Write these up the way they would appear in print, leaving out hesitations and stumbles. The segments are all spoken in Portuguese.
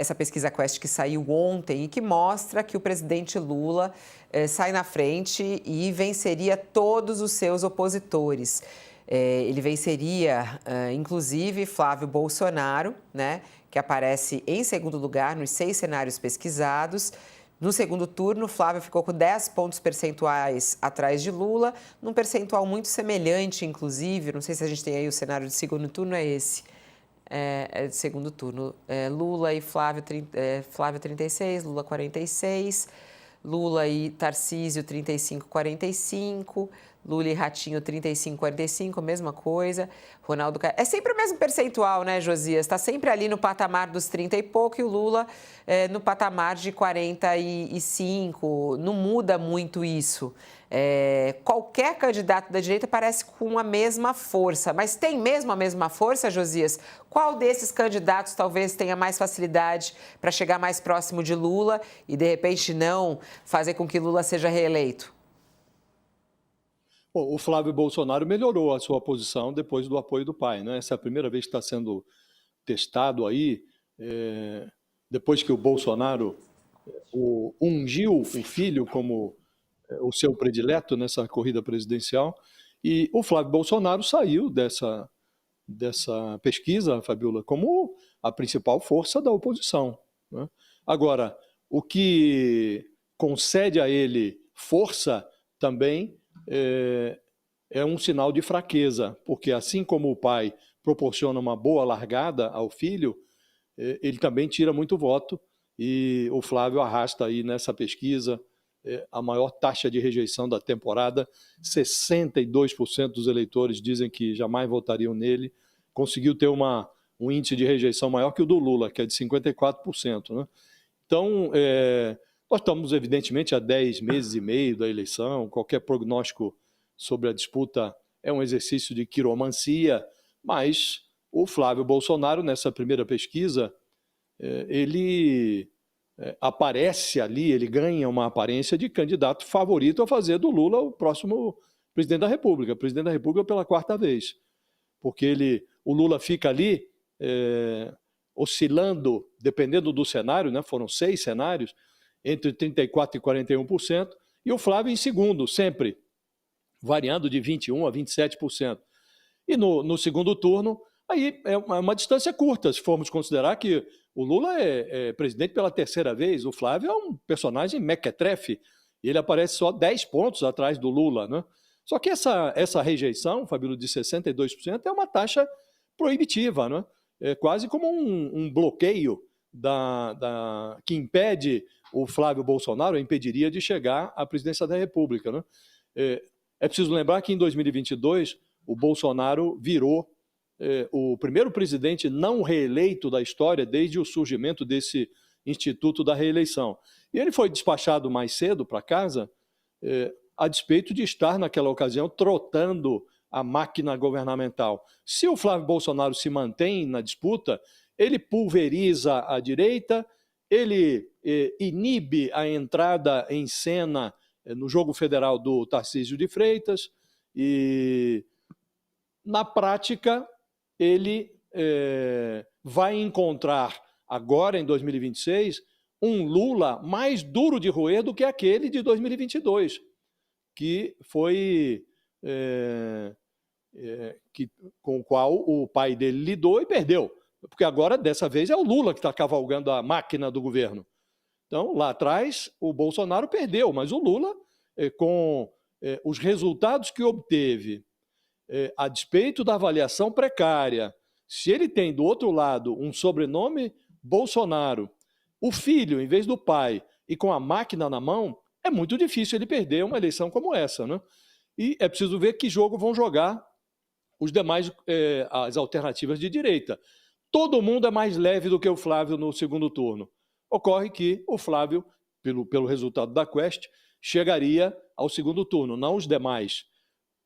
essa pesquisa Quest que saiu ontem e que mostra que o presidente Lula sai na frente e venceria todos os seus opositores. Ele venceria, inclusive, Flávio Bolsonaro, né, que aparece em segundo lugar nos 6 cenários pesquisados. No segundo turno, Flávio ficou com 10 pontos percentuais atrás de Lula, num percentual muito semelhante, inclusive, não sei se a gente tem aí o cenário de segundo turno, é esse. De segundo turno. Lula e Flávio, Flávio 36, Lula 46, Lula e Tarcísio 35-45, Lula e Ratinho 35-45, mesma coisa. Ronaldo... É sempre o mesmo percentual, né, Josias? Está sempre ali no patamar dos 30 e pouco e o Lula no patamar de 45. Não muda muito isso. Qualquer candidato da direita parece com a mesma força, mas tem mesmo a mesma força, Josias? Qual desses candidatos talvez tenha mais facilidade para chegar mais próximo de Lula e, de repente, não fazer com que Lula seja reeleito? Bom, o Flávio Bolsonaro melhorou a sua posição depois do apoio do pai, né? Essa é a primeira vez que está sendo testado aí, depois que o Bolsonaro ungiu o filho como o seu predileto nessa corrida presidencial, e o Flávio Bolsonaro saiu dessa pesquisa, Fabiola, como a principal força da oposição, né? Agora, o que concede a ele força também é um sinal de fraqueza, porque assim como o pai proporciona uma boa largada ao filho, ele também tira muito voto, e o Flávio arrasta aí nessa pesquisa a maior taxa de rejeição da temporada. 62% dos eleitores dizem que jamais votariam nele. Conseguiu ter um índice de rejeição maior que o do Lula, que é de 54%, né? Então, nós estamos, evidentemente, há 10 meses e meio da eleição. Qualquer prognóstico sobre a disputa é um exercício de quiromancia, mas o Flávio Bolsonaro, nessa primeira pesquisa, ele aparece ali, ele ganha uma aparência de candidato favorito a fazer do Lula o próximo presidente da República pela 4ª vez, porque o Lula fica ali oscilando, dependendo do cenário, né? Foram 6 cenários, entre 34% e 41%, e o Flávio em segundo, sempre, variando de 21% a 27%. E no segundo turno, aí é uma distância curta, se formos considerar que o Lula é presidente pela 3ª vez, o Flávio é um personagem mequetrefe, e ele aparece só 10 pontos atrás do Lula, né? Só que essa rejeição, Fabíola, de 62%, é uma taxa proibitiva, né? É quase como um bloqueio que impede o Flávio Bolsonaro, impediria de chegar à presidência da República, né? É preciso lembrar que em 2022 o Bolsonaro virou o primeiro presidente não reeleito da história desde o surgimento desse Instituto da Reeleição. E ele foi despachado mais cedo para casa, a despeito de estar, naquela ocasião, trotando a máquina governamental. Se o Flávio Bolsonaro se mantém na disputa, ele pulveriza a direita, ele inibe a entrada em cena no jogo federal do Tarcísio de Freitas e, na prática, ele vai encontrar, agora em 2026, um Lula mais duro de roer do que aquele de 2022, que foi... com o qual o pai dele lidou e perdeu. Porque agora, dessa vez, é o Lula que está cavalgando a máquina do governo. Então, lá atrás, o Bolsonaro perdeu, mas o Lula, com os resultados que obteve, a despeito da avaliação precária, se ele tem do outro lado um sobrenome Bolsonaro, o filho em vez do pai e com a máquina na mão, é muito difícil ele perder uma eleição como essa, né? E é preciso ver que jogo vão jogar os demais, as alternativas de direita. Todo mundo é mais leve do que o Flávio no segundo turno. Ocorre que o Flávio, pelo resultado da Quest, chegaria ao segundo turno, não os demais.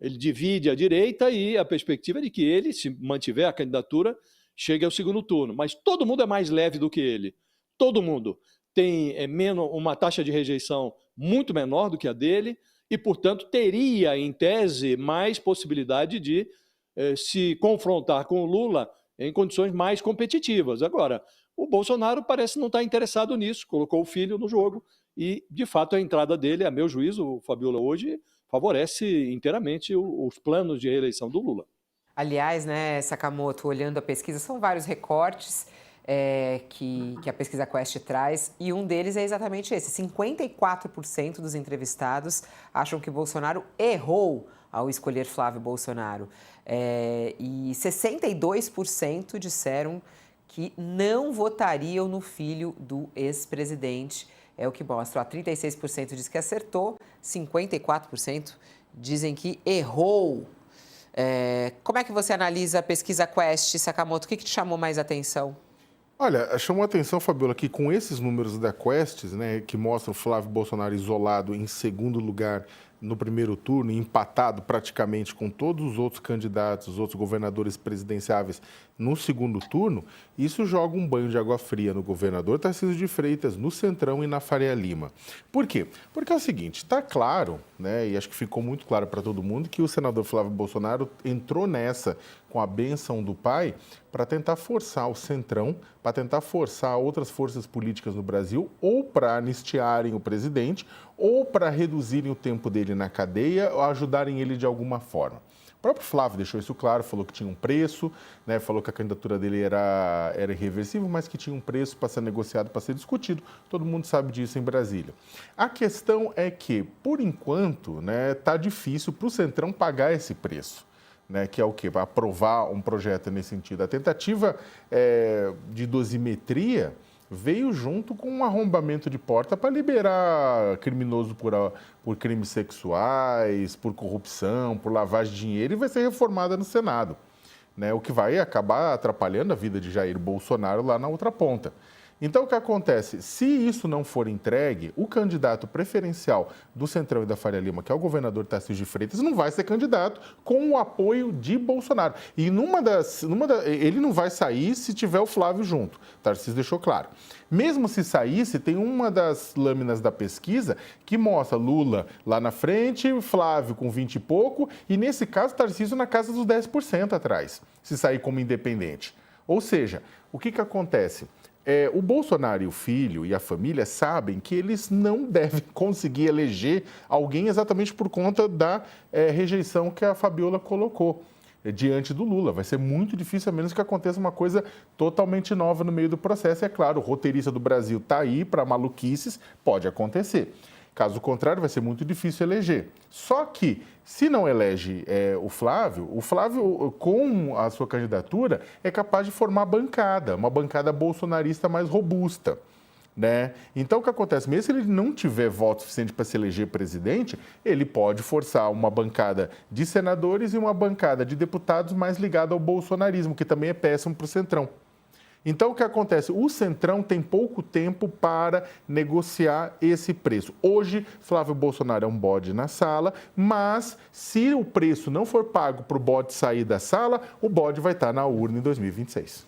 Ele divide a direita e a perspectiva é de que ele, se mantiver a candidatura, chegue ao segundo turno. Mas todo mundo é mais leve do que ele. Todo mundo tem uma taxa de rejeição muito menor do que a dele e, portanto, teria, em tese, mais possibilidade de se confrontar com o Lula em condições mais competitivas. Agora, O Bolsonaro parece não estar interessado nisso, colocou o filho no jogo e, de fato, a entrada dele, a meu juízo, Fabiola, hoje favorece inteiramente os planos de reeleição do Lula. Aliás, né, Sakamoto, olhando a pesquisa, são vários recortes que a pesquisa Quest traz, e um deles é exatamente esse: 54% dos entrevistados acham que Bolsonaro errou ao escolher Flávio Bolsonaro. E 62% disseram que não votariam no filho do ex-presidente. É o que mostra. Ó, 36% diz que acertou, 54% dizem que errou. Como é que você analisa a pesquisa Quest, Sakamoto? O que te chamou mais atenção? Olha, chamou a atenção, Fabiola, que com esses números da Quest, né, que mostram o Flávio Bolsonaro isolado em segundo lugar no primeiro turno, empatado praticamente com todos os outros candidatos, os outros governadores presidenciáveis no segundo turno, isso joga um banho de água fria no governador Tarcísio de Freitas, no Centrão e na Faria Lima. Por quê? Porque é o seguinte, está claro, né, e acho que ficou muito claro para todo mundo, que o senador Flávio Bolsonaro entrou nessa com a bênção do pai para tentar forçar o Centrão, para tentar forçar outras forças políticas no Brasil ou para anistiarem o presidente ou para reduzirem o tempo dele na cadeia ou ajudarem ele de alguma forma. O próprio Flávio deixou isso claro, falou que tinha um preço, né, falou que a candidatura dele era irreversível, mas que tinha um preço para ser negociado, para ser discutido. Todo mundo sabe disso em Brasília. A questão é que, por enquanto, tá difícil para o Centrão pagar esse preço. Né, que é o quê? Vai aprovar um projeto nesse sentido. A tentativa de dosimetria veio junto com um arrombamento de porta para liberar criminoso por crimes sexuais, por corrupção, por lavagem de dinheiro, e vai ser reformada no Senado, né, o que vai acabar atrapalhando a vida de Jair Bolsonaro lá na outra ponta. Então, o que acontece? Se isso não for entregue, o candidato preferencial do Centrão e da Faria Lima, que é o governador Tarcísio de Freitas, não vai ser candidato com o apoio de Bolsonaro. E ele não vai sair se tiver o Flávio junto. Tarcísio deixou claro. Mesmo se saísse, tem uma das lâminas da pesquisa que mostra Lula lá na frente, Flávio com 20 e pouco, e nesse caso, Tarcísio na casa dos 10% atrás, se sair como independente. Ou seja, o que acontece? O Bolsonaro e o filho e a família sabem que eles não devem conseguir eleger alguém exatamente por conta da rejeição que a Fabiola colocou diante do Lula. Vai ser muito difícil, a menos que aconteça uma coisa totalmente nova no meio do processo. É claro, o roteirista do Brasil está aí para maluquices, pode acontecer. Caso contrário, vai ser muito difícil eleger. Só que, se não elege o Flávio, com a sua candidatura, é capaz de formar uma bancada bolsonarista mais robusta. Né? Então, o que acontece? Mesmo se ele não tiver voto suficiente para se eleger presidente, ele pode forçar uma bancada de senadores e uma bancada de deputados mais ligada ao bolsonarismo, que também é péssimo para o Centrão. Então, o que acontece? O Centrão tem pouco tempo para negociar esse preço. Hoje, Flávio Bolsonaro é um bode na sala, mas se o preço não for pago para o bode sair da sala, o bode vai estar na urna em 2026.